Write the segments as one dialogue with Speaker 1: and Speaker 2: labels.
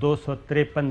Speaker 1: 253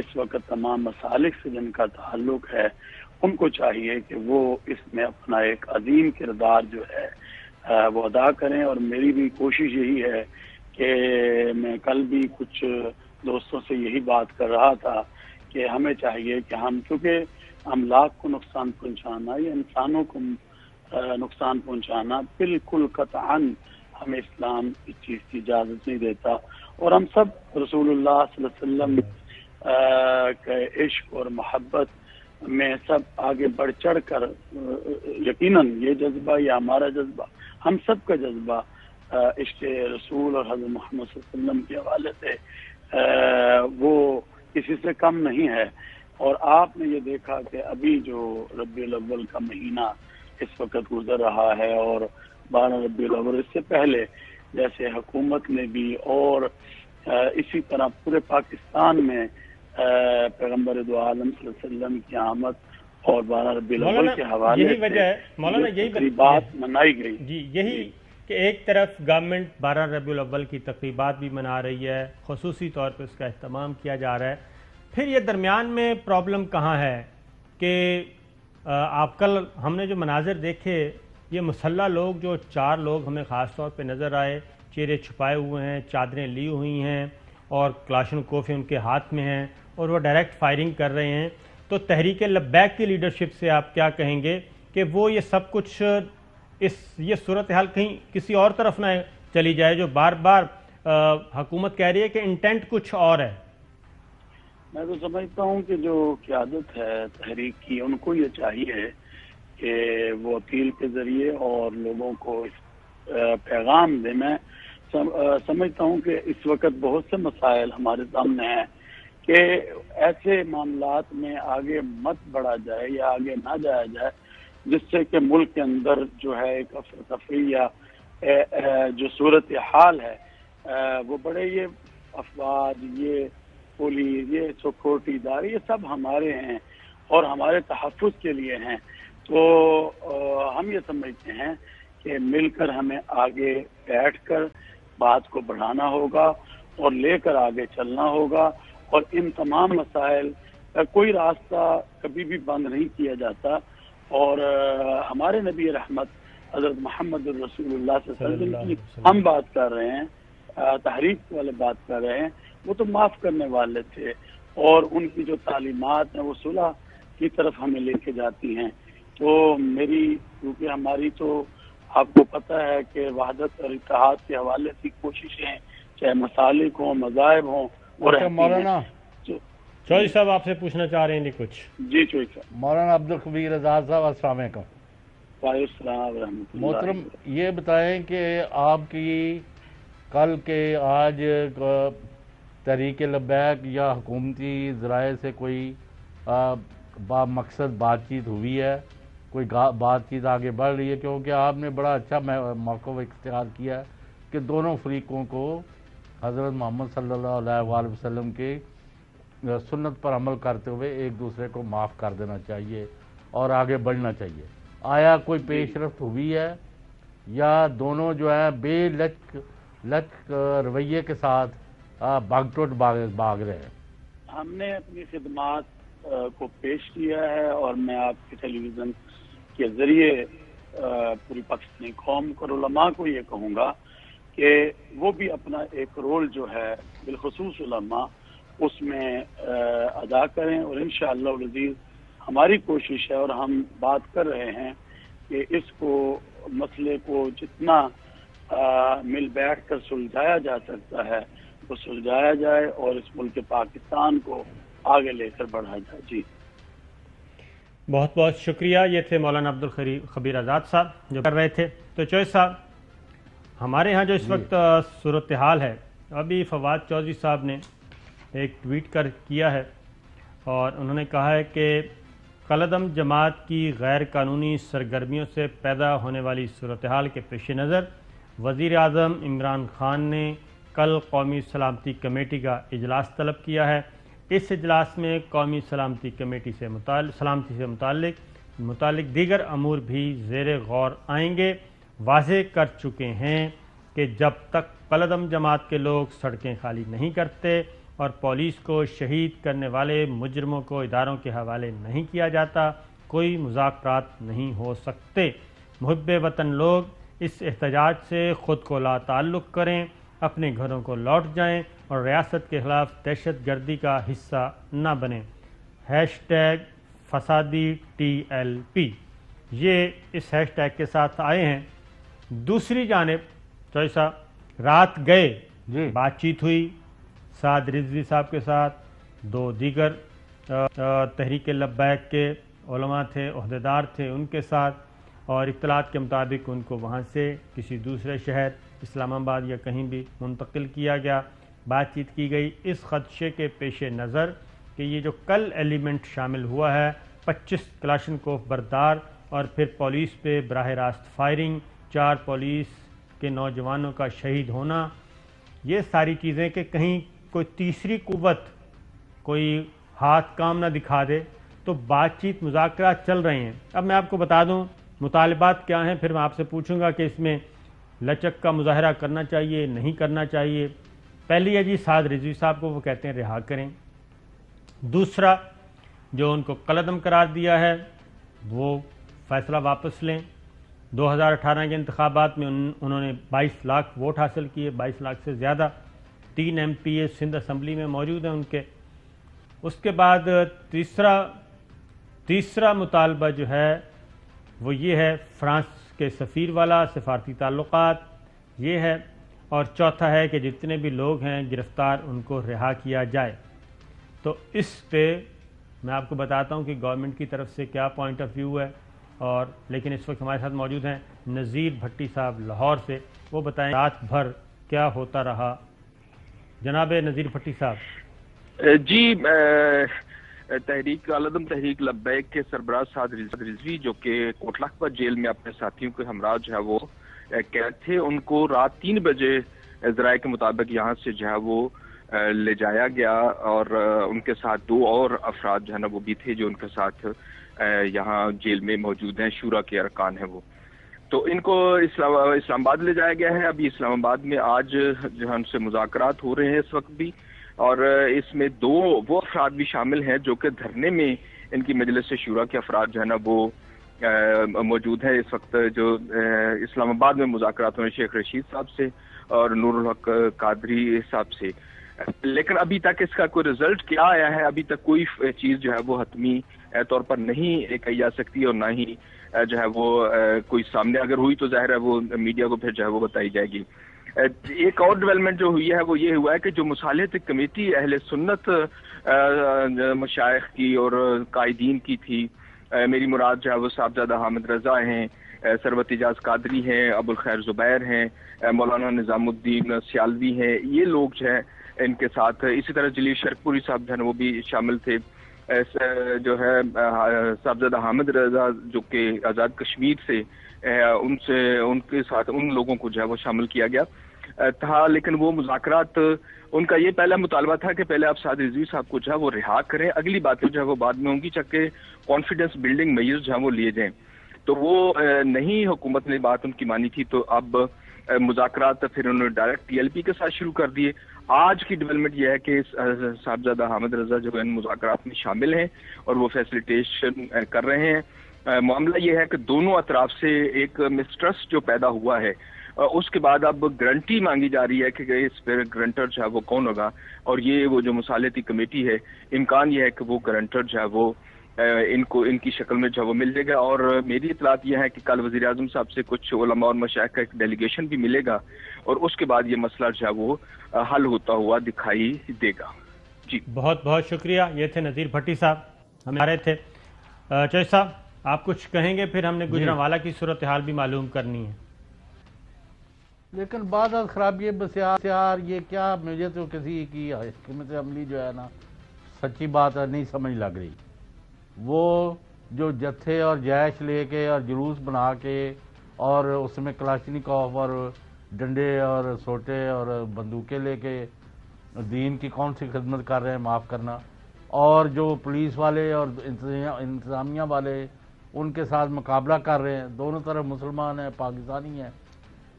Speaker 2: اس وقت تمام مسالک سے جن کا تعلق ہے ان کو چاہیے کہ وہ اس میں اپنا ایک عظیم کردار جو ہے وہ ادا کریں. اور میری بھی کوشش یہی ہے کہ میں کل بھی کچھ دوستوں سے یہی بات کر رہا تھا کہ ہمیں چاہیے کہ ہم چونکہ املاک کو نقصان پہنچانا یا انسانوں کو نقصان پہنچانا بالکل قطعاً ہمیں اسلام اس چیز کی اجازت نہیں دیتا. اور ہم سب رسول اللہ صلی اللہ علیہ وسلم کے عشق اور محبت میں سب آگے بڑھ چڑھ کر یقیناً یہ جذبہ یا ہمارا جذبہ ہم سب کا جذبہ عشق رسول اور حضرت محمد صلی اللہ علیہ وسلم کے حوالے سے وہ کسی سے کم نہیں ہے. اور آپ نے یہ دیکھا کہ ابھی جو ربیع الاول کا مہینہ اس وقت گزر رہا ہے اور 12 ربیع الاول اس سے پہلے جیسے حکومت نے بھی اور اسی طرح پورے پاکستان میں پیغمبر دو عالم صلی اللہ علیہ وسلم کی آمد اور 12 ربیع الاول کے حوالے
Speaker 1: یہی وجہ ہے مولانا، یہی
Speaker 2: بات منائی گئی.
Speaker 1: جی یہی کہ ایک طرف گورنمنٹ 12 ربیع الاول کی تقریبات بھی منا رہی ہے، خصوصی طور پہ اس کا اہتمام کیا جا رہا ہے، پھر یہ درمیان میں پرابلم کہاں ہے کہ آپ کل ہم نے جو مناظر دیکھے، یہ مسلح لوگ جو 4 لوگ ہمیں خاص طور پہ نظر آئے، چہرے چھپائے ہوئے ہیں، چادریں لی ہوئی ہیں اور کلاشنکوف ان کے ہاتھ میں ہیں اور وہ ڈائریکٹ فائرنگ کر رہے ہیں. تو تحریک لبیک کی لیڈرشپ سے آپ کیا کہیں گے کہ وہ یہ سب کچھ یہ صورتحال کہیں کسی اور طرف نہ چلی جائے، جو بار بار حکومت کہہ رہی ہے کہ انٹینٹ کچھ اور ہے؟
Speaker 2: میں تو سمجھتا ہوں کہ جو قیادت ہے تحریک کی ان کو یہ چاہیے کہ وہ اپیل کے ذریعے اور لوگوں کو پیغام دے. میں سمجھتا ہوں کہ اس وقت بہت سے مسائل ہمارے سامنے ہیں کہ ایسے معاملات میں آگے مت بڑھا جائے یا آگے نہ جایا جائے جس سے کہ ملک کے اندر جو ہے ایک افراتفری یا جو صورت حال ہے وہ بڑے یہ افواج، یہ پولیس، یہ سیکورٹی ادارے، یہ سب ہمارے ہیں اور ہمارے تحفظ کے لیے ہیں. تو ہم یہ سمجھتے ہیں کہ مل کر ہمیں آگے بیٹھ کر بات کو بڑھانا ہوگا اور لے کر آگے چلنا ہوگا. اور ان تمام مسائل کا کوئی راستہ کبھی بھی بند نہیں کیا جاتا. اور ہمارے نبی رحمت حضرت محمد الرسول اللہ صلی اللہ علیہ وسلم کی ہم بات کر رہے ہیں، تحریک والے بات کر رہے ہیں، وہ تو معاف کرنے والے تھے اور ان کی جو تعلیمات ہیں وہ صلح کی طرف ہمیں لے کے جاتی ہیں. تو میری کیونکہ ہماری تو آپ کو پتہ ہے کہ وحدت اور اتحاد کے حوالے سے کوششیں چاہے مسالک ہوں، مذاہب ہوں.
Speaker 3: مولانا
Speaker 1: چوہدری صاحب آپ سے پوچھنا چاہ رہے ہیں کچھ؟
Speaker 2: جی چوہدری صاحب.
Speaker 3: مولانا عبدالخبیر آزاد صاحب السلام علیکم.
Speaker 2: وعلیکم السلام ورحمۃ اللہ.
Speaker 3: محترم یہ بتائیں کہ آپ کی کل کے آج تحریک لبیک یا حکومتی ذرائع سے کوئی مقصد بات چیت ہوئی ہے، کوئی بات چیت آگے بڑھ رہی ہے؟ کیونکہ آپ نے بڑا اچھا موقع اختیار کیا ہے کہ دونوں فریقوں کو حضرت محمد صلی اللہ علیہ وآلہ وسلم کے سنت پر عمل کرتے ہوئے ایک دوسرے کو معاف کر دینا چاہیے اور آگے بڑھنا چاہیے. آیا کوئی پیش رفت ہوئی ہے یا دونوں جو ہیں بے لچک رویے کے ساتھ بھاگ ٹوٹ بھاگ رہے ہیں؟
Speaker 2: ہم نے اپنی خدمات کو پیش کیا ہے اور میں آپ کے ٹیلی ویژن کے ذریعے پوری پاکستانی قوم اور علماء کو یہ کہوں گا کہ وہ بھی اپنا ایک رول جو ہے بالخصوص علماء اس میں ادا کریں. اور انشاءاللہ العزیز ہماری کوشش ہے اور ہم بات کر رہے ہیں کہ اس کو مسئلے کو جتنا مل بیٹھ کر سلجھایا جا سکتا ہے وہ سلجھایا جائے اور اس ملک پاکستان کو آگے لے کر بڑھا جائے. جی
Speaker 1: بہت بہت شکریہ. یہ تھے مولانا عبدالخبیر آزاد صاحب جو کر رہے تھے. تو چوہدری صاحب ہمارے ہاں جو اس وقت صورتحال ہے، ابھی فواد چودھری صاحب نے ایک ٹویٹ کیا ہے اور انہوں نے کہا ہے کہ قلعدم جماعت کی غیر قانونی سرگرمیوں سے پیدا ہونے والی صورتحال کے پیش نظر وزیر اعظم عمران خان نے کل قومی سلامتی کمیٹی کا اجلاس طلب کیا ہے. اس اجلاس میں قومی سلامتی کمیٹی سے متعلق دیگر امور بھی زیر غور آئیں گے. واضح کر چکے ہیں کہ جب تک قلعدم جماعت کے لوگ سڑکیں خالی نہیں کرتے اور پولیس کو شہید کرنے والے مجرموں کو اداروں کے حوالے نہیں کیا جاتا، کوئی مذاکرات نہیں ہو سکتے۔ محب وطن لوگ اس احتجاج سے خود کو لا تعلق کریں، اپنے گھروں کو لوٹ جائیں اور ریاست کے خلاف دہشت گردی کا حصہ نہ بنیں۔ ہیش ٹیگ فسادی TLP، یہ اس ہیش ٹیگ کے ساتھ آئے ہیں۔ دوسری جانب چوہے صاحب رات گئے،
Speaker 3: جی
Speaker 1: بات چیت ہوئی سعد رضوی صاحب کے ساتھ، 2 دیگر تحریک لبیک کے علماء تھے، عہدیدار تھے، ان کے ساتھ، اور اطلاعات کے مطابق ان کو وہاں سے کسی دوسرے شہر اسلام آباد یا کہیں بھی منتقل کیا گیا۔ بات چیت کی گئی اس خدشے کے پیش نظر کہ یہ جو کل ایلیمنٹ شامل ہوا ہے 25 کلاشنکوف بردار اور پھر پولیس پہ براہ راست فائرنگ، 4 پولیس کے نوجوانوں کا شہید ہونا، یہ ساری چیزیں کہ کہیں کوئی تیسری قوت کوئی ہاتھ کام نہ دکھا دے، تو بات چیت مذاکرات چل رہے ہیں۔ اب میں آپ کو بتا دوں مطالبات کیا ہیں، پھر میں آپ سے پوچھوں گا کہ اس میں لچک کا مظاہرہ کرنا چاہیے نہیں کرنا چاہیے۔ پہلی ہے جی سعد رضوی صاحب کو وہ کہتے ہیں رہا کریں۔ دوسرا جو ان کو قلعدم قرار دیا ہے وہ فیصلہ واپس لیں۔ 2018 کے انتخابات میں انہوں نے 22 لاکھ ووٹ حاصل کیے، 22 لاکھ سے زیادہ، 3 MPA سندھ اسمبلی میں موجود ہیں ان کے۔ اس کے بعد تیسرا مطالبہ جو ہے وہ یہ ہے فرانس کے سفیر والا، سفارتی تعلقات یہ ہے، اور چوتھا ہے کہ جتنے بھی لوگ ہیں گرفتار ان کو رہا کیا جائے۔ تو اس پہ میں آپ کو بتاتا ہوں کہ گورنمنٹ کی طرف سے کیا پوائنٹ آف ویو ہے، اور لیکن اس وقت ہمارے ساتھ موجود ہیں نذیر بھٹی صاحب لاہور سے، وہ بتائیں رات بھر کیا ہوتا رہا۔ جناب نذیر بھٹی صاحب۔
Speaker 4: جی، تحریک عالم تحریک لبیک کے سربراہ سعد رضوی جو کہ کوٹ لکھپت جیل میں اپنے ساتھیوں کے ہمراہ جو ہے وہ قید تھے، ان کو رات 3 بجے ذرائع کے مطابق یہاں سے جو ہے وہ لے جایا گیا، اور ان کے ساتھ 2 اور افراد جو ہے نا وہ بھی تھے جو ان کے ساتھ یہاں جیل میں موجود ہیں، شورا کے ارکان ہیں وہ۔ تو ان کو اسلام آباد لے جایا گیا ہے۔ ابھی اسلام آباد میں آج جو ہے ان سے مذاکرات ہو رہے ہیں اس وقت بھی، اور اس میں 2 وہ افراد بھی شامل ہیں جو کہ دھرنے میں ان کی مجلس شورا کے افراد جو ہے نا وہ موجود ہیں اس وقت، جو اسلام آباد میں مذاکرات ہوئے شیخ رشید صاحب سے اور نور الحق قادری صاحب سے۔ لیکن ابھی تک اس کا کوئی رزلٹ کیا آیا ہے، ابھی تک کوئی چیز جو ہے وہ حتمی طور پر نہیں کہی جا سکتی، اور نہ ہی جو ہے وہ کوئی سامنے اگر ہوئی تو ظاہر ہے وہ میڈیا کو پھر جو ہے وہ بتائی جائے گی۔ ایک اور ڈیولپمنٹ جو ہوئی ہے وہ یہ ہوا ہے کہ جو مصالحت کمیٹی اہل سنت مشائخ کی اور قائدین کی تھی، میری مراد جو ہے وہ صاحبزادہ حامد رضا ہیں، ثروت اجاز قادری ہیں، ابو الخیر زبیر ہیں، مولانا نظام الدین سیالوی ہیں، یہ لوگ جو ہیں ان کے ساتھ، اسی طرح جلیل شرک پوری صاحب جو ہے وہ بھی شامل تھے، جو ہے صاحبزادہ حامد رضا جو کہ آزاد کشمیر سے ان کے ساتھ ان لوگوں کو جو ہے وہ شامل کیا گیا تھا۔ لیکن وہ مذاکرات، ان کا یہ پہلا مطالبہ تھا کہ پہلے آپ سعد رضوی صاحب کو جو ہے وہ رہا کریں، اگلی باتیں جو ہے وہ بعد میں ہوں گی، چکہ کانفیڈنس بلڈنگ میئرز جو ہے وہ لیے جائیں، تو وہ نہیں، حکومت نے بات ان کی مانی تھی، تو اب مذاکرات پھر انہوں نے ڈائریکٹ TLP کے ساتھ شروع کر دیے۔ آج کی ڈیولپمنٹ یہ ہے کہ صاحبزادہ حامد رضا جو ان مذاکرات میں شامل ہیں اور وہ فیسیلیٹیشن کر رہے ہیں۔ معاملہ یہ ہے کہ دونوں اطراف سے ایک مسٹرسٹ جو پیدا ہوا ہے، اس کے بعد اب گارنٹی مانگی جا رہی ہے کہ اس پہ گارنٹر جو ہے وہ کون ہوگا، اور یہ وہ جو مصالحتی کمیٹی ہے، امکان یہ ہے کہ وہ گارنٹر جو ہے وہ ان کی شکل میں جو ہے وہ مل جائے گا۔ اور میری اطلاعات یہ ہے کہ کل وزیر اعظم صاحب سے کچھ علماء اور مشائخ کا ایک ڈیلیگیشن بھی ملے گا، اور اس کے بعد یہ مسئلہ جو ہے وہ حل ہوتا ہوا دکھائی دے گا۔ جی
Speaker 1: بہت بہت شکریہ، یہ تھے نذیر بھٹی صاحب ہمیں آ رہے تھے۔ چوہے صاحب آپ کچھ کہیں گے، پھر ہم نے گجرانوالہ کی صورتحال بھی معلوم کرنی ہے۔
Speaker 3: لیکن بعض خرابی بسیار یہ کیا، مجھے تو کسی کی حکمت عملی جو ہے نا سچی بات نہیں سمجھ لگ رہی۔ وہ جو جتھے اور جیش لے کے اور جلوس بنا کے اور اس میں کلاشنکوف اور ڈنڈے اور سوٹے اور بندوقیں لے کے دین کی کون سی خدمت کر رہے ہیں، معاف کرنا، اور جو پولیس والے اور انتظامیہ والے ان کے ساتھ مقابلہ کر رہے ہیں، دونوں طرف مسلمان ہیں، پاکستانی ہیں۔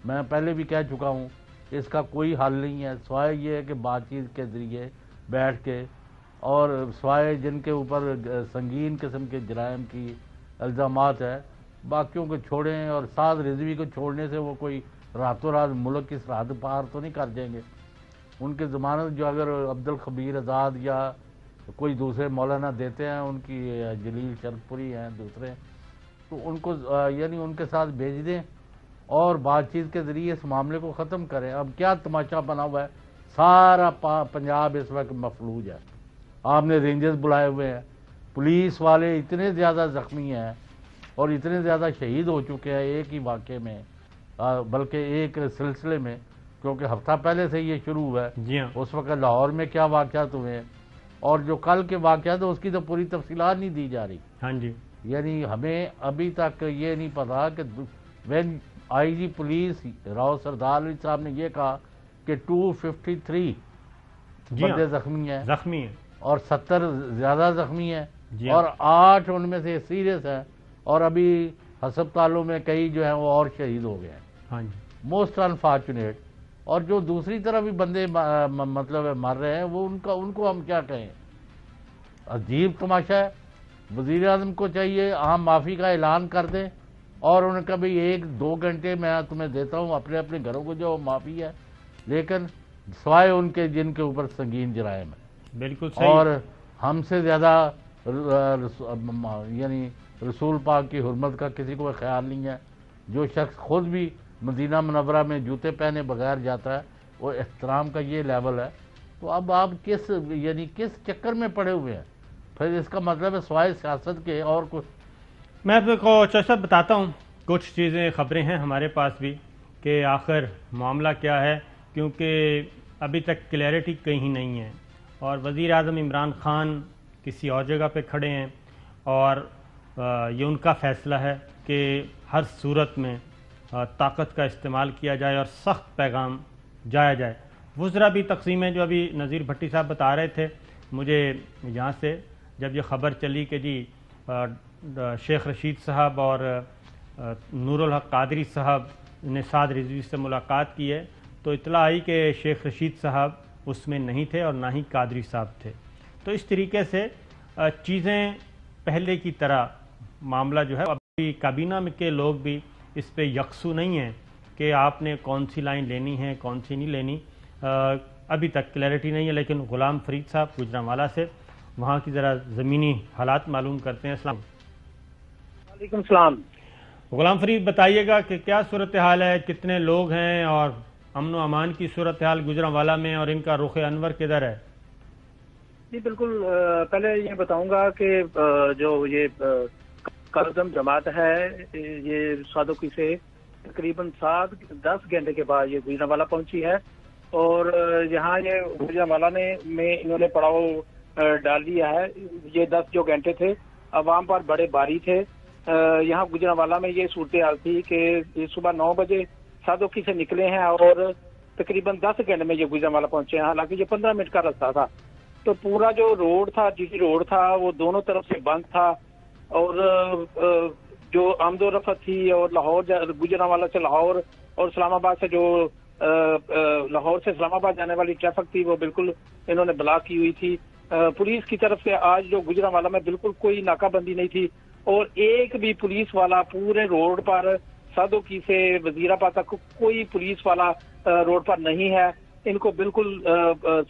Speaker 3: میں پہلے بھی کہہ چکا ہوں اس کا کوئی حل نہیں ہے سوائے یہ ہے کہ بات چیت کے ذریعے بیٹھ کے، اور سوائے جن کے اوپر سنگین قسم کے جرائم کی الزامات ہے، باقیوں کو چھوڑیں، اور سعد رضوی کو چھوڑنے سے وہ کوئی راتوں رات ملک کی سرحد پار تو نہیں کر جائیں گے۔ ان کی ضمانت جو اگر عبدالخبیر آزاد یا کوئی دوسرے مولانا دیتے ہیں، ان کی جلیل شرط پوری ہیں دوسرے، تو ان کو یعنی ان کے ساتھ بھیج دیں اور بات چیت کے ذریعے اس معاملے کو ختم کریں۔ اب کیا تماشا بنا ہوا ہے، سارا پنجاب اس وقت مفلوج ہے۔ آپ نے رینجرز بلائے ہوئے ہیں، پولیس والے اتنے زیادہ زخمی ہیں اور اتنے زیادہ شہید ہو چکے ہیں ایک ہی واقعے میں، بلکہ ایک سلسلے میں، کیونکہ ہفتہ پہلے سے یہ شروع ہوا ہے۔
Speaker 1: جی ہاں،
Speaker 3: اس وقت لاہور میں کیا واقعات ہوئے ہیں اور جو کل کے واقعات ہیں اس کی تو پوری تفصیلات نہیں دی جا رہی۔
Speaker 1: ہاں جی،
Speaker 3: یعنی ہمیں ابھی تک یہ نہیں پتا کہ when I G police Rao Sardar Ali صاحب نے یہ کہا کہ 253
Speaker 1: جی ہاں،
Speaker 3: بندے زخمی ہیں
Speaker 1: زخمی ہیں،
Speaker 3: اور 70 زیادہ زخمی ہیں،
Speaker 1: جی
Speaker 3: اور
Speaker 1: ہاں،
Speaker 3: 8 ان میں سے سیریس ہیں، اور ابھی ہسپتالوں میں کئی جو ہیں وہ اور شہید ہو گئے ہیں۔
Speaker 1: ہاں جی،
Speaker 3: موسٹ انفارچونیٹ۔ اور جو دوسری طرف بھی بندے مطلب مر رہے ہیں، وہ ان کو ہم کیا کہیں، عجیب تماشا ہے۔ وزیر اعظم کو چاہیے عام معافی کا اعلان کر دیں، اور ان کا بھی 1-2 گھنٹے میں تمہیں دیتا ہوں، اپنے اپنے گھروں کو جو معافی ہے، لیکن سوائے ان کے جن کے اوپر سنگین جرائم ہے۔
Speaker 1: بالکل صحیح۔
Speaker 3: اور ہم سے زیادہ یعنی رسول پاک کی حرمت کا کسی کو خیال نہیں ہے۔ جو شخص خود بھی مدینہ منورہ میں جوتے پہنے بغیر جاتا ہے، وہ احترام کا یہ لیول ہے، تو اب آپ کس چکر میں پڑے ہوئے ہیں؟ پھر اس کا مطلب ہے سوائے سیاست کے اور کچھ۔
Speaker 1: میں آپ کو چشت بتاتا ہوں، کچھ چیزیں خبریں ہیں ہمارے پاس بھی کہ آخر معاملہ کیا ہے، کیونکہ ابھی تک کلیئرٹی کہیں نہیں ہے، اور وزیر اعظم عمران خان کسی اور جگہ پہ کھڑے ہیں، اور یہ ان کا فیصلہ ہے کہ ہر صورت میں طاقت کا استعمال کیا جائے اور سخت پیغام جایا جائے۔ وزراء بھی تقسیم ہے، جو ابھی نذیر بھٹی صاحب بتا رہے تھے مجھے یہاں سے، جب یہ خبر چلی کہ جی شیخ رشید صاحب اور نور الحق قادری صاحب نے سعد رضوی سے ملاقات کی ہے، تو اطلاع آئی کہ شیخ رشید صاحب اس میں نہیں تھے اور نہ ہی قادری صاحب تھے۔ تو اس طریقے سے چیزیں پہلے کی طرح معاملہ جو ہے، ابھی کابینہ میں کے لوگ بھی اس پہ یکسو نہیں ہیں کہ آپ نے کون سی لائن لینی ہے کون سی نہیں لینی، ابھی تک کلیئرٹی نہیں ہے۔ لیکن غلام فرید صاحب گوجرانوالہ سے وہاں کی ذرا زمینی حالات معلوم کرتے ہیں۔ السلام
Speaker 5: وعلیکم السلام۔
Speaker 1: غلام فرید، بتائیے گا کہ کیا صورتحال ہے، کتنے لوگ ہیں، اور امن و امان کی صورتحال گوجرانوالہ میں، اور ان کا رخ انور کدھر ہے؟
Speaker 5: جی بالکل، پہلے یہ بتاؤں گا کہ جو یہ قدم جماعت ہے، یہ صادقی سے تقریباً 7-10 گھنٹے کے بعد یہ گوجرانوالہ پہنچی ہے، اور یہاں یہ گوجرانوالہ میں انہوں نے پڑاؤ ڈال دیا ہے۔ یہ 10 جو گھنٹے تھے عوام پر بڑے بھاری تھے۔ یہاں گوجرانوالہ میں یہ صورتحال تھی کہ یہ صبح 9 بجے صادقی سے نکلے ہیں اور تقریباً 10 گھنٹے میں یہ گوجرانوالہ پہنچے ہیں، حالانکہ یہ 15 منٹ کا راستہ تھا۔ تو پورا جو روڈ تھا، جی روڈ تھا، وہ دونوں طرف سے بند تھا، اور جو آمد و رفت تھی، اور لاہور گوجرانوالہ سے لاہور اور اسلام آباد سے جو لاہور سے اسلام آباد جانے والی ٹریفک تھی، وہ بالکل انہوں نے بلاک کی ہوئی تھی۔ پولیس کی طرف سے آج جو گوجرانوالہ میں بالکل کوئی ناکہ بندی نہیں تھی، اور ایک بھی پولیس والا پورے روڈ پر صادقی سے وزیرآباد تک کوئی پولیس والا روڈ پر نہیں ہے۔ ان کو بالکل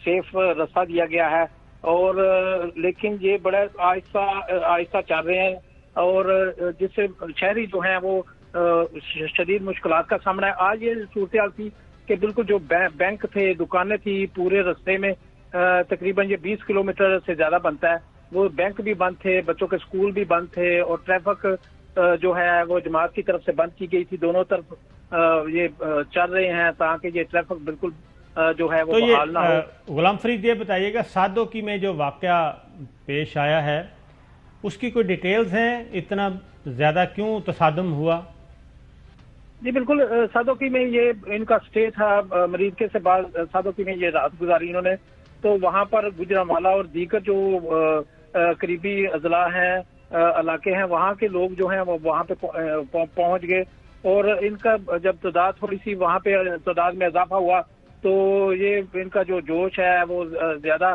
Speaker 5: سیف راستہ دیا گیا ہے، اور لیکن یہ بڑے آہستہ چل رہے ہیں، اور جس سے شہری جو ہیں وہ شدید مشکلات کا سامنا ہے۔ آج یہ صورتحال تھی کہ بالکل جو بینک تھے، دکانیں تھی، پورے رستے میں تقریباً یہ 20 کلومیٹر سے زیادہ بنتا ہے، وہ بینک بھی بند تھے، بچوں کے اسکول بھی بند تھے، اور ٹریفک جو ہے وہ جماعت کی طرف سے بند کی گئی تھی۔ دونوں طرف یہ چل رہے ہیں تاکہ یہ ٹریفک بالکل جو ہے وہ بحال نہ ہو۔
Speaker 1: غلام فرید، یہ بتائیے گا صادقی میں جو واقعہ پیش آیا ہے اس کی کوئی ڈیٹیلز ہیں؟ اتنا زیادہ کیوں تصادم ہوا؟
Speaker 5: جی بالکل، صادقی میں یہ ان کا سٹے تھا، مریض کے سے بعد صادقی میں یہ رات گزاری انہوں نے، تو وہاں پر گوجرانوالہ اور دیگر جو قریبی اضلاع ہیں، علاقے ہیں، وہاں کے لوگ جو ہیں وہ وہاں پہ پہنچ گئے، اور ان کا جب تعداد تھوڑی سی وہاں پہ تعداد میں اضافہ ہوا تو یہ ان کا جو جوش ہے وہ زیادہ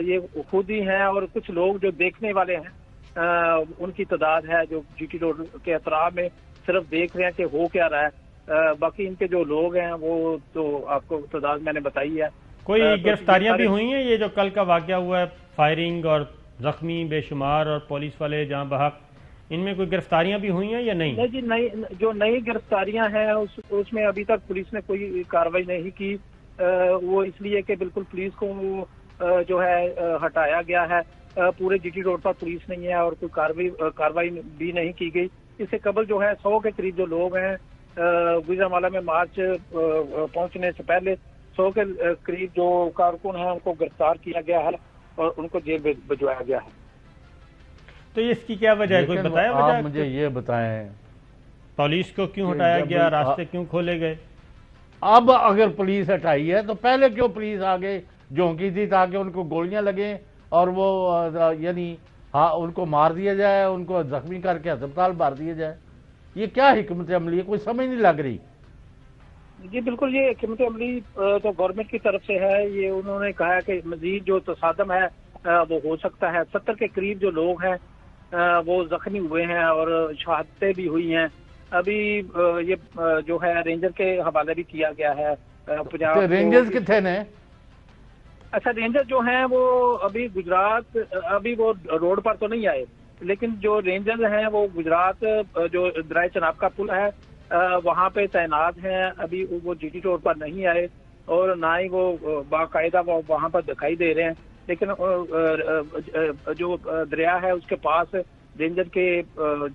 Speaker 5: یہ خود ہی ہیں اور کچھ لوگ جو دیکھنے والے ہیں ان کی تعداد ہے جو جی ٹی روڈ کے اطراف میں صرف دیکھ رہے ہیں کہ ہو کیا رہا ہے. باقی ان کے جو لوگ ہیں وہ تو آپ کو تعداد میں نے بتائی ہے.
Speaker 1: کوئی گرفتاریاں بھی ہوئی ہیں؟ یہ جو کل کا واقعہ ہوا ہے، فائرنگ اور زخمی بے شمار اور پولیس والے جہاں بحق، ان میں کوئی گرفتاریاں بھی ہوئی ہیں یا نہیں؟
Speaker 5: نہیں جی، جو نئی گرفتاریاں ہیں اس میں ابھی تک پولیس نے کوئی کارروائی نہیں کی. وہ اس لیے کہ بالکل پولیس کو جو ہے ہٹایا گیا ہے. پورے جی ٹی روڈ پر پولیس نہیں ہے اور کوئی کارروائی بھی نہیں کی گئی. اس سے قبل جو ہے 100 کے قریب جو لوگ ہیں گوجرانوالہ میں مارچ پہنچنے سے پہلے 100 کے قریب جو کارکن ہیں ان کو گرفتار کیا گیا ہے اور ان کو جیل بھجوایا گیا ہے.
Speaker 1: تو اس کی کیا وجہ ہے؟ کوئی بتایا وجہ؟
Speaker 3: آپ مجھے یہ بتائیں
Speaker 1: پولیس کو کیوں ہٹایا گیا، راستے کیوں کھولے گئے؟
Speaker 3: اب اگر پولیس ہٹائی ہے تو پہلے کیوں پولیس آگے جھونکی تھی تاکہ ان کو گولیاں لگیں اور وہ یعنی ان کو مار دیا جائے، ان کو زخمی کر کے ہسپتال بھر دیا جائے؟ یہ کیا حکمت عملی ہے؟ کوئی سمجھ نہیں لگ رہی.
Speaker 5: جی بالکل، یہ حکمت عملی تو گورنمنٹ کی طرف سے ہے. یہ انہوں نے کہا کہ مزید جو تصادم ہے وہ ہو سکتا ہے. 70 کے قریب جو لوگ ہیں وہ زخمی ہوئے ہیں اور شہادتیں بھی ہوئی ہیں. ابھی یہ جو ہے رینجر کے حوالے بھی کیا گیا ہے.
Speaker 3: رینجرز کتنے نے؟
Speaker 5: اچھا، رینجر جو ہیں وہ ابھی گجرات، ابھی وہ روڈ پر تو نہیں آئے، لیکن جو رینجر ہیں وہ گجرات جو درائے چناب کا پل ہے وہاں پہ تعینات ہیں. ابھی وہ جی ٹی روڈ پر نہیں آئے اور نہ ہی وہ باقاعدہ وہ وہاں پر دکھائی دے رہے ہیں. لیکن جو دریا ہے اس کے پاس رینجر کے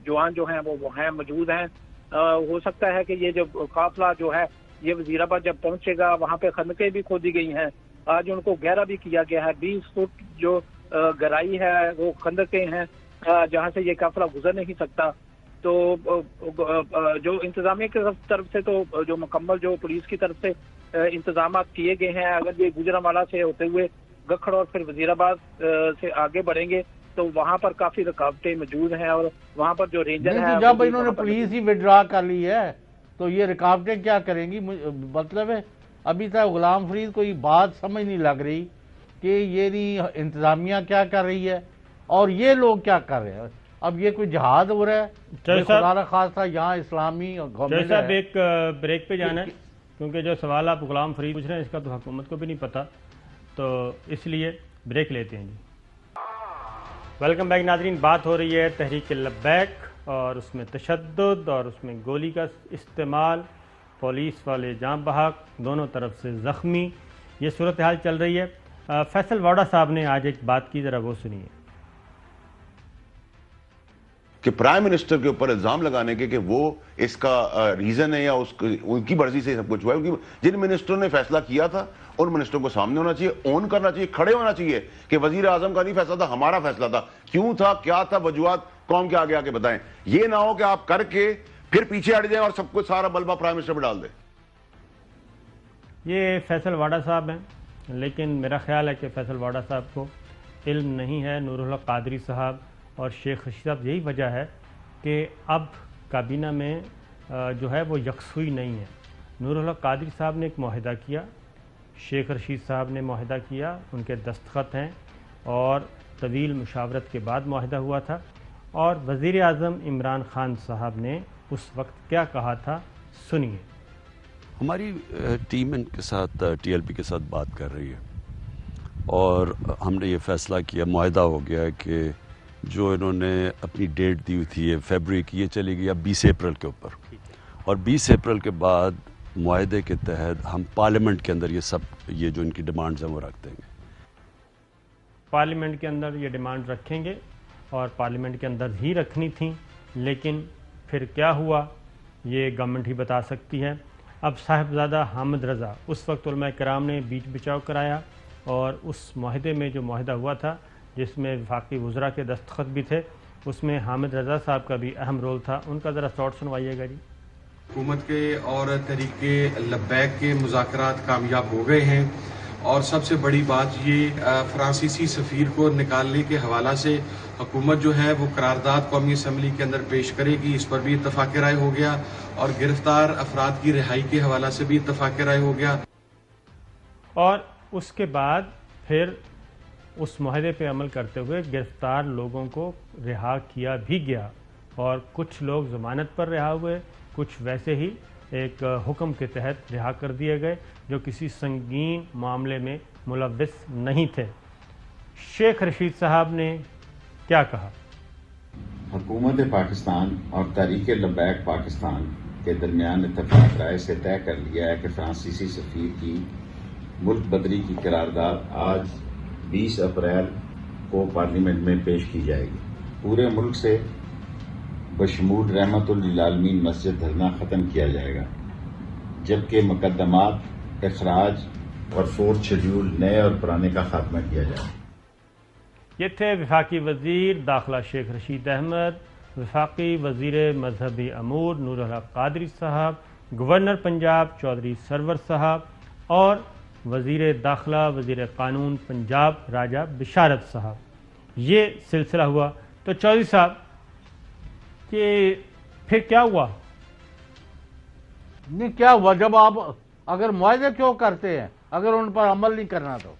Speaker 5: جوان جو ہیں وہ ہیں موجود ہیں. ہو سکتا ہے کہ یہ جو قافلہ جو ہے یہ وزیر آباد جب پہنچے گا وہاں پہ خندقیں بھی کھودی گئی ہیں. آج ان کو گہرا بھی کیا گیا ہے. 20 فٹ جو گہرائی ہے وہ خندقیں ہیں جہاں سے یہ قافلہ گزر نہیں سکتا. تو جو انتظامیہ کی طرف سے تو جو مکمل جو پولیس کی طرف سے انتظامات کیے گئے ہیں. اگر یہ گوجرانوالہ سے ہوتے ہوئے گکھڑ اور پھر وزیر آباد سے آگے بڑھیں گے تو وہاں پر کافی رکاوٹیں موجود ہیں اور وہاں پر جو رینجر ہے
Speaker 3: جب انہوں نے پولیس ہی وڈرا کر لی ہے تو یہ رکاوٹیں کیا کریں گی؟ مطلب ہے ابھی تک غلام فرید کو یہ بات سمجھ نہیں لگ رہی کہ یہ نہیں انتظامیہ کیا کر رہی ہے اور یہ لوگ کیا کر رہے ہیں. اب یہ کوئی جہاد ہو رہا ہے خدا خاص تھا یہاں اسلامی گورنمنٹ
Speaker 1: صاحب. ایک بریک پہ جانا ہے کیونکہ جو سوال آپ غلام فرید پوچھ رہے ہیں اس کا تو حکومت کو بھی نہیں پتا، تو اس لیے بریک لیتے ہیں. جی ویلکم بیک ناظرین. بات ہو رہی ہے تحریک لبیک اور اس میں تشدد اور اس میں گولی کا استعمال، پولیس والے جاں بحق، دونوں طرف سے زخمی، یہ صورتحال چل رہی ہے. فیصل واڈا صاحب نے آج ایک بات کی، ذرا وہ سنیے.
Speaker 6: کہ پرائم منسٹر کے اوپر الزام لگانے کے کہ وہ اس کا ریزن ہے یا ان کی مرضی سے سب کچھ ہوا ہے، کیونکہ جن منسٹروں نے فیصلہ کیا تھا ان منسٹروں کو سامنے ہونا چاہیے، اون کرنا چاہیے، کھڑے ہونا چاہیے کہ وزیر اعظم کا نہیں فیصلہ تھا، ہمارا فیصلہ تھا. کیوں تھا، کیا تھا، وجوہات قوم کے آگے آ کے بتائیں. یہ نہ ہو کہ آپ کر کے پھر پیچھے ہٹ جائیں اور سب کچھ سارا بلبہ پرائم منسٹر پہ ڈال دیں.
Speaker 1: یہ فیصل واڈا صاحب ہیں، لیکن میرا خیال ہے کہ فیصل واڈا صاحب کو علم نہیں ہے. نور الحق قادری صاحب اور شیخ رشید صاحب، یہی وجہ ہے کہ اب کابینہ میں جو ہے وہ یکسوئی نہیں ہے. نور الحق قادری صاحب نے ایک معاہدہ کیا، شیخ رشید صاحب نے معاہدہ کیا، ان کے دستخط ہیں اور طویل مشاورت کے بعد معاہدہ ہوا تھا. اور وزیر اعظم عمران خان صاحب نے اس وقت کیا کہا تھا، سنیے.
Speaker 7: ہماری ٹیم ان کے ساتھ ٹی ایل پی کے ساتھ بات کر رہی ہے اور ہم نے یہ فیصلہ کیا، معاہدہ ہو گیا کہ جو انہوں نے اپنی ڈیٹ دی ہوئی تھی فیبری کی، یہ چلی گئی اب 20 اپریل کے اوپر، اور 20 اپریل کے بعد معاہدے کے تحت ہم پارلیمنٹ کے اندر یہ جو ان کی ڈیمانڈز ہیں وہ رکھ دیں گے.
Speaker 1: پارلیمنٹ کے اندر یہ ڈیمانڈ رکھیں گے اور پارلیمنٹ کے اندر ہی رکھنی تھیں، لیکن پھر کیا ہوا یہ گورنمنٹ ہی بتا سکتی ہے. اب صاحبزادہ حامد رضا، اس وقت علماء کرام نے بیچ بچاؤ کرایا اور اس معاہدے میں جو معاہدہ ہوا تھا جس میں وفاقی وزراء کے دستخط بھی تھے، اس میں حامد رضا صاحب کا بھی اہم رول تھا. ان کا ذرا شارٹ سنوائیے گا. جی
Speaker 8: حکومت کے اور تحریک لبیک کے مذاکرات کامیاب ہو گئے ہیں اور سب سے بڑی بات یہ فرانسیسی سفیر کو نکالنے کے حوالہ سے حکومت جو ہے وہ قرارداد قومی اسمبلی کے اندر پیش کرے گی، اس پر بھی اتفاق رائے ہو گیا اور گرفتار افراد کی رہائی کے حوالہ سے بھی اتفاق رائے ہو گیا.
Speaker 1: اور اس کے بعد پھر اس معاہدے پہ عمل کرتے ہوئے گرفتار لوگوں کو رہا کیا بھی گیا، اور کچھ لوگ ضمانت پر رہا ہوئے، کچھ ویسے ہی ایک حکم کے تحت رہا کر دیے گئے جو کسی سنگین معاملے میں ملوث نہیں تھے۔ شیخ رشید صاحب نے کیا کہا؟
Speaker 9: حکومت پاکستان اور تحریک لبیک پاکستان کے درمیان اتفاق رائے سے طے کر لیا ہے کہ فرانسیسی سفیر کی ملک بدری کی قرارداد آج 20 اپریل کو پارلیمنٹ میں پیش کی جائے گی۔ پورے ملک سے بشمول رحمت للعالمین مسجد دھرنا ختم کیا جائے گا، جبکہ مقدمات اخراج اور فورتھ شیڈیول نئے اور پرانے کا خاتمہ کیا جائے گا۔
Speaker 1: یہ تھے وفاقی وزیر داخلہ شیخ رشید احمد، وفاقی وزیر مذہبی امور نور الحق قادری صاحب، گورنر پنجاب چودھری سرور صاحب اور وزیر داخلہ وزیر قانون پنجاب راجہ بشارت صاحب۔ یہ سلسلہ ہوا تو چودھری صاحب کہ پھر کیا ہوا؟
Speaker 3: نہیں کیا ہوا، جب آپ اگر معاہدے کیوں کرتے ہیں اگر ان پر عمل نہیں کرنا تو؟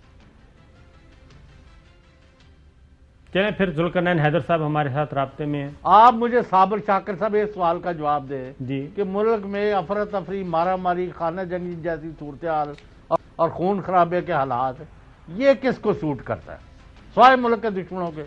Speaker 1: چلیں پھر ذوالقرنین حیدر صاحب ہمارے ساتھ رابطے میں ہیں۔
Speaker 3: آپ مجھے صابر شاکر صاحب اس سوال کا جواب دیں
Speaker 1: جی
Speaker 3: کہ ملک میں افراتفری، مارا ماری، خانہ جنگی جیسی صورتحال اور خون خرابے کے حالات، یہ کس کو سوٹ کرتا ہے سوائے ملک کے دشمنوں کے؟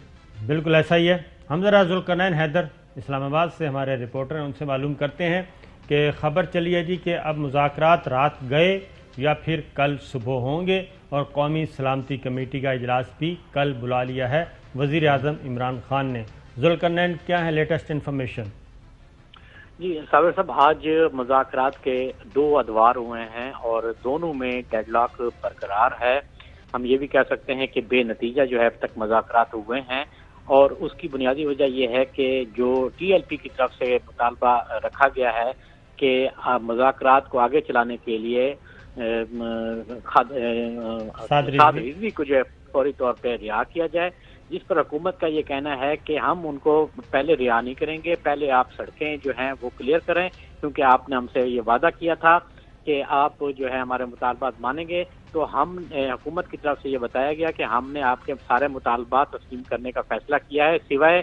Speaker 1: بالکل ایسا ہی ہے۔ ہم ذرا ذوالقرنین حیدر اسلام آباد سے ہمارے رپورٹر ہیں، ان سے معلوم کرتے ہیں کہ خبر چلی ہے جی کہ اب مذاکرات رات گئے یا پھر کل صبح ہوں گے، اور قومی سلامتی کمیٹی کا اجلاس بھی کل بلا لیا ہے وزیر اعظم عمران خان نے۔ ذوالقرنین کیا ہے لیٹسٹ انفارمیشن؟
Speaker 5: جی صابر صاحب، آج مذاکرات کے 2 ادوار ہوئے ہیں اور دونوں میں ڈیڈ لاک برقرار ہے۔ ہم یہ بھی کہہ سکتے ہیں کہ بے نتیجہ جو ہے اب تک مذاکرات ہوئے ہیں، اور اس کی بنیادی وجہ یہ ہے کہ جو ٹی ایل پی کی طرف سے مطالبہ رکھا گیا ہے کہ مذاکرات کو آگے چلانے کے لیے سعد رضوی کو جو ہے فوری طور پہ رہا کیا جائے، جس پر حکومت کا یہ کہنا ہے کہ ہم ان کو پہلے رہا نہیں کریں گے، پہلے آپ سڑکیں جو ہیں وہ کلیئر کریں، کیونکہ آپ نے ہم سے یہ وعدہ کیا تھا کہ آپ جو ہے ہمارے مطالبات مانیں گے۔ تو ہم حکومت کی طرف سے یہ بتایا گیا کہ ہم نے آپ کے سارے مطالبات تسلیم کرنے کا فیصلہ کیا ہے، سوائے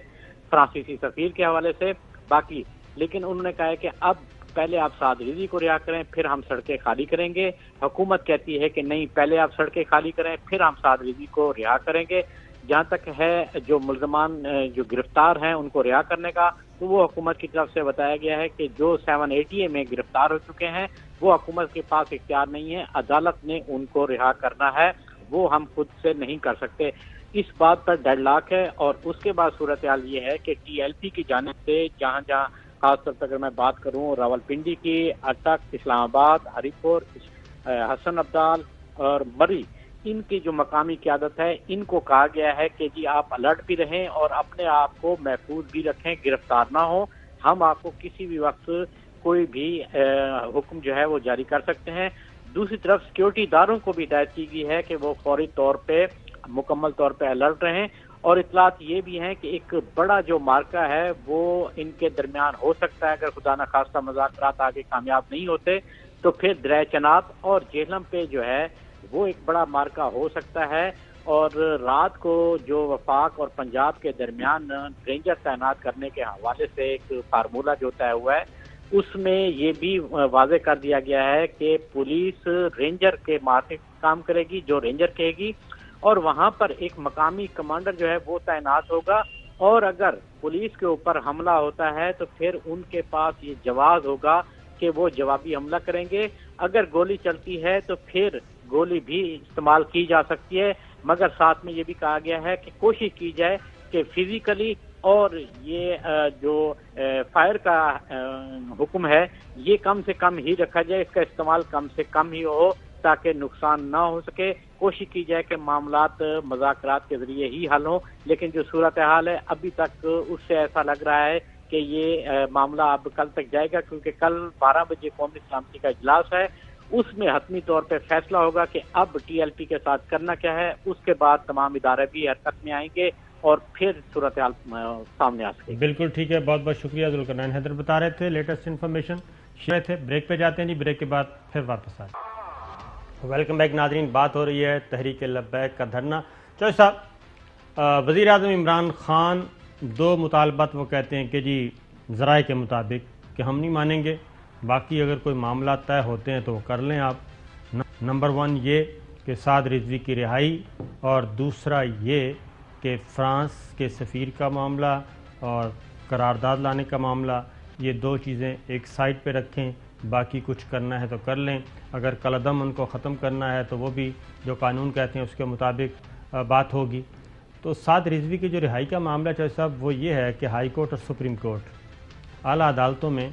Speaker 5: فرانسیسی سفیر کے حوالے سے باقی۔ لیکن انہوں نے کہا ہے کہ اب پہلے آپ سعد رضوی کو رہا کریں، پھر ہم سڑکیں خالی کریں گے۔ حکومت کہتی ہے کہ نہیں، پہلے آپ سڑکیں خالی کریں، پھر ہم سعد رضوی کو رہا کریں گے۔ جہاں تک ہے جو ملزمان جو گرفتار ہیں ان کو رہا کرنے کا، تو وہ حکومت کی طرف سے بتایا گیا ہے کہ جو 780 میں گرفتار ہو چکے ہیں وہ حکومت کے پاس اختیار نہیں ہے، عدالت نے ان کو رہا کرنا ہے، وہ ہم خود سے نہیں کر سکتے۔ اس بات پر ڈیڈ لاک ہے، اور اس کے بعد صورتحال یہ ہے کہ ٹی ایل پی کی جانب سے جہاں جہاں خاص طور پر اگر میں بات کروں راولپنڈی کی، اٹک، اسلام آباد، ہری پور، حسن عبدال اور مری، ان کی جو مقامی قیادت ہے ان کو کہا گیا ہے کہ جی آپ الرٹ بھی رہیں اور اپنے آپ کو محفوظ بھی رکھیں، گرفتار نہ ہو۔ ہم آپ کو کسی بھی وقت کوئی بھی حکم جو ہے وہ جاری کر سکتے ہیں۔ دوسری طرف سیکیورٹی اداروں کو بھی ہدایت کی گئی ہے کہ وہ فوری طور پہ مکمل طور پہ الرٹ رہیں، اور اطلاعات یہ بھی ہیں کہ ایک بڑا جو مارکا ہے وہ ان کے درمیان ہو سکتا ہے اگر خدا نخواستہ مذاکرات آگے کامیاب نہیں ہوتے، تو پھر دریا چناب اور جہلم پہ جو ہے وہ ایک بڑا مارکا ہو سکتا ہے۔ اور رات کو جو وفاق اور پنجاب کے درمیان رینجر تعینات کرنے کے حوالے سے ایک فارمولہ جو طے ہوا ہے، اس میں یہ بھی واضح کر دیا گیا ہے کہ پولیس رینجر کے ماتحت کام کرے گی، جو رینجر کہے گی، اور وہاں پر ایک مقامی کمانڈر جو ہے وہ تعینات ہوگا، اور اگر پولیس کے اوپر حملہ ہوتا ہے تو پھر ان کے پاس یہ جواز ہوگا کہ وہ جوابی حملہ کریں گے۔ اگر گولی چلتی ہے تو پھر گولی بھی استعمال کی جا سکتی ہے، مگر ساتھ میں یہ بھی کہا گیا ہے کہ کوشش کی جائے کہ فزیکلی اور یہ جو فائر کا حکم ہے یہ کم سے کم ہی رکھا جائے، اس کا استعمال کم سے کم ہی ہو تاکہ نقصان نہ ہو سکے۔ کوشش کی جائے کہ معاملات مذاکرات کے ذریعے ہی حل ہوں، لیکن جو صورتحال ہے ابھی تک اس سے ایسا لگ رہا ہے کہ یہ معاملہ اب کل تک جائے گا، کیونکہ کل 12 بجے قومی سلامتی کا اجلاس ہے، اس میں حتمی طور پہ فیصلہ ہوگا کہ اب ٹی ایل پی کے ساتھ کرنا کیا ہے۔ اس کے بعد تمام ادارے بھی حرکت میں آئیں گے اور پھر صورتحال سامنے آ سکے۔
Speaker 1: بالکل ٹھیک ہے، بہت بہت شکریہ۔ ذوالقرنین حیدر بتا رہے تھے لیٹسٹ انفارمیشن شیئر تھے۔ بریک پہ جاتے ہیں جی، بریک کے بعد پھر واپس آئے۔ ویلکم بیک ناظرین، بات ہو رہی ہے تحریک لبیک کا دھرنا۔ چوہدری صاحب، وزیر اعظم عمران خان 2 مطالبات وہ کہتے ہیں کہ جی ذرائع کے مطابق کہ ہم نہیں مانیں گے، باقی اگر کوئی معاملات طے ہوتے ہیں تو وہ کر لیں آپ۔ نمبر 1 یہ کہ سعد رضوی کی رہائی، اور دوسرا یہ کہ فرانس کے سفیر کا معاملہ اور قرارداد لانے کا معاملہ، یہ 2 چیزیں ایک سائڈ پہ رکھیں، باقی کچھ کرنا ہے تو کر لیں، اگر کالعدم ان کو ختم کرنا ہے تو وہ بھی جو قانون کہتے ہیں اس کے مطابق بات ہوگی۔ تو سعد رضوی کی جو رہائی کا معاملہ چوہدری صاحب وہ یہ ہے کہ ہائی کورٹ اور سپریم کورٹ اعلیٰ عدالتوں میں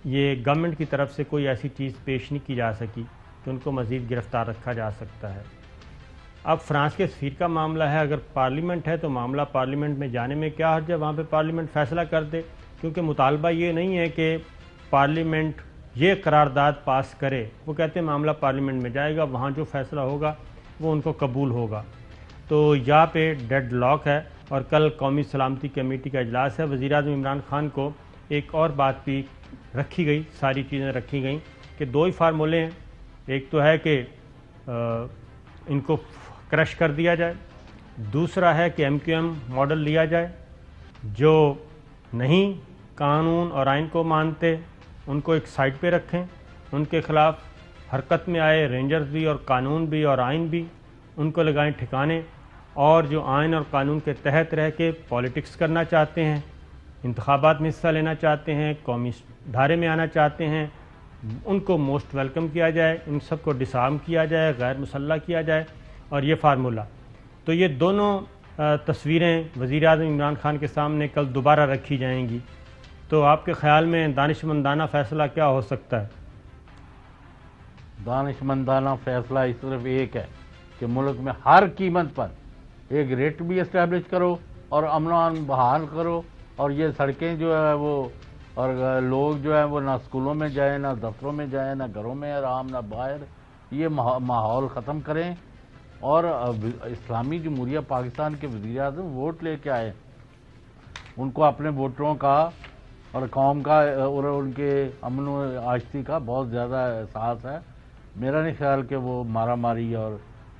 Speaker 1: یہ گورنمنٹ کی طرف سے کوئی ایسی چیز پیش نہیں کی جا سکی کہ ان کو مزید گرفتار رکھا جا سکتا ہے۔ اب فرانس کے سفیر کا معاملہ ہے، اگر پارلیمنٹ ہے تو معاملہ پارلیمنٹ میں جانے میں کیا حرج ہے، وہاں پہ پارلیمنٹ فیصلہ کر دے، کیونکہ مطالبہ یہ نہیں ہے کہ پارلیمنٹ یہ قرارداد پاس کرے، وہ کہتے ہیں معاملہ پارلیمنٹ میں جائے گا، وہاں جو فیصلہ ہوگا وہ ان کو قبول ہوگا۔ تو یہاں پہ ڈیڈ لاک ہے، اور کل قومی سلامتی کمیٹی کا اجلاس ہے۔ وزیر اعظم عمران خان کو ایک اور بات بھی رکھی گئی، ساری چیزیں رکھی گئیں کہ 2 ہی فارمولے ہیں، ایک تو ہے کہ ان کو کرش کر دیا جائے، دوسرا ہے کہ MQM ماڈل لیا جائے، جو نہیں قانون اور آئین کو مانتے ان کو ایک سائڈ پہ رکھیں، ان کے خلاف حرکت میں آئے رینجرز بھی اور قانون بھی اور آئین بھی ان کو لگائیں ٹھکانے، اور جو آئین اور قانون کے تحت رہ کے پالیٹکس کرنا چاہتے ہیں، انتخابات میں حصہ لینا چاہتے ہیں، قومی دھارے میں آنا چاہتے ہیں، ان کو موسٹ ویلکم کیا جائے، ان سب کو ڈسارم کیا جائے، غیر مسلح کیا جائے، اور یہ فارمولہ۔ تو یہ دونوں تصویریں وزیر اعظم عمران خان کے سامنے کل دوبارہ رکھی جائیں گی۔ تو آپ کے خیال میں دانشمندانہ فیصلہ کیا ہو سکتا ہے؟
Speaker 3: دانشمندانہ فیصلہ صرف ایک ہے کہ ملک میں ہر قیمت پر ایک ریٹ بھی اسٹیبلش کرو اور امن و امان بحال کرو، اور یہ سڑکیں جو ہے وہ اور لوگ جو ہیں وہ نہ اسکولوں میں جائیں، نہ دفتروں میں جائیں، نہ گھروں میں آرام، نہ باہر، یہ ماحول ختم کریں۔ اور اسلامی جمہوریہ پاکستان کے وزیر اعظم ووٹ لے کے آئے، ان کو اپنے ووٹروں کا اور قوم کا اور ان کے امن و آشتی کا بہت زیادہ احساس ہے۔ میرا نہیں خیال کہ وہ مارا ماری اور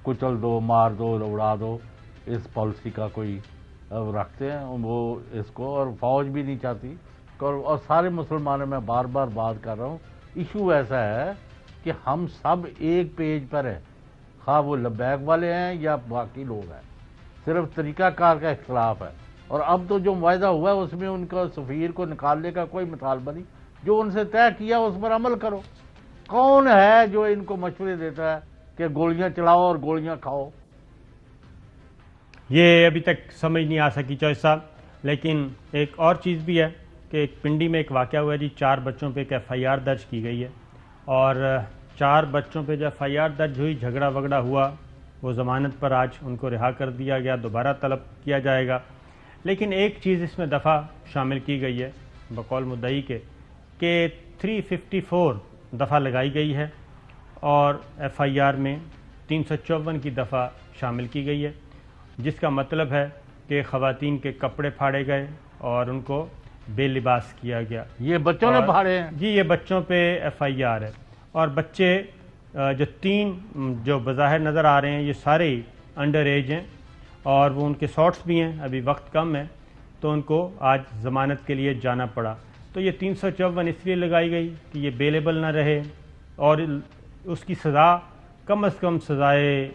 Speaker 3: کچل دو، مار دو، اڑا دو اس پالیسی کا کوئی رکھتے ہیں وہ اس کو، اور فوج بھی نہیں چاہتی۔ اور سارے مسلمانوں میں بار بار بات کر رہا ہوں، ایشو ایسا ہے کہ ہم سب ایک پیج پر ہیں، خواہ وہ لبیک والے ہیں یا باقی لوگ ہیں، صرف طریقہ کار کا اختلاف ہے۔ اور اب تو جو معاہدہ ہوا ہے اس میں ان کا سفیر کو نکالنے کا کوئی مطالبہ نہیں، جو ان سے طے کیا اس پر عمل کرو۔ کون ہے جو ان کو مشورے دیتا ہے کہ گولیاں چلاؤ اور گولیاں کھاؤ؟
Speaker 1: یہ ابھی تک سمجھ نہیں آ سکی چوہدری صاحب۔ لیکن ایک اور چیز بھی ہے کہ ایک پنڈی میں ایک واقعہ ہوا ہے جی، 4 بچوں پہ ایک FIR درج کی گئی ہے، اور 4 بچوں پہ جو FIR درج ہوئی، جھگڑا وگڑا ہوا، وہ ضمانت پر آج ان کو رہا کر دیا گیا، دوبارہ طلب کیا جائے گا۔ لیکن ایک چیز اس میں دفعہ شامل کی گئی ہے بقول مدعی کے کہ 354 دفعہ لگائی گئی ہے، اور FIR میں 354 کی دفعہ شامل کی گئی ہے، جس کا مطلب ہے کہ خواتین کے کپڑے پھاڑے گئے اور ان کو بے لباس کیا گیا۔
Speaker 3: یہ بچوں نے پھاڑے ہیں
Speaker 1: جی، یہ بچوں پہ FIR ہے، اور بچے جو 3 جو بظاہر نظر آ رہے ہیں یہ سارے ہی انڈر ایج ہیں، اور وہ ان کے شارٹس بھی ہیں، ابھی وقت کم ہے تو ان کو آج ضمانت کے لیے جانا پڑا۔ تو یہ 354 اس لیے لگائی گئی کہ یہ بیلیبل نہ رہے، اور اس کی سزا کم از کم سزائے۔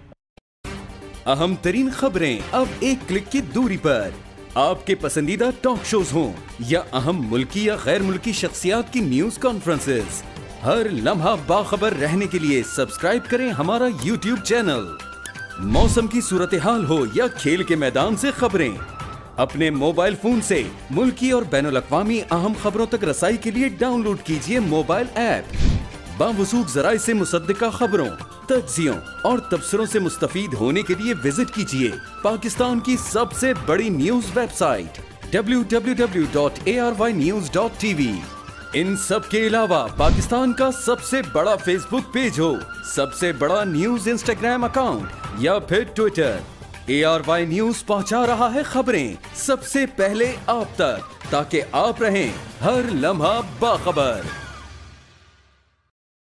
Speaker 10: اہم ترین خبریں اب ایک کلک کی دوری پر، آپ کے پسندیدہ ٹاک شوز ہوں یا اہم ملکی یا غیر ملکی شخصیات کی نیوز کانفرنسز، ہر لمحہ باخبر رہنے کے لیے سبسکرائب کریں ہمارا YouTube چینل۔ موسم کی صورتحال ہو یا کھیل کے میدان سے خبریں، اپنے موبائل فون سے ملکی اور بین الاقوامی اہم خبروں تک رسائی کے لیے ڈاؤن لوڈ کیجیے موبائل ایپ۔ باوثوق ذرائع سے مصدقہ خبروں، تجزیوں اور تبصروں سے مستفید ہونے کے لیے وزٹ کیجیے پاکستان کی سب سے بڑی نیوز ویب سائٹ www.arYnews.tv۔ ان سب کے علاوہ پاکستان کا سب سے بڑا فیس بک پیج ہو، سب سے بڑا نیوز انسٹاگرام اکاؤنٹ یا پھر ٹویٹر، ARY نیوز پہنچا رہا ہے خبریں سب سے پہلے آپ تک، تاکہ آپ رہیں ہر لمحہ باخبر۔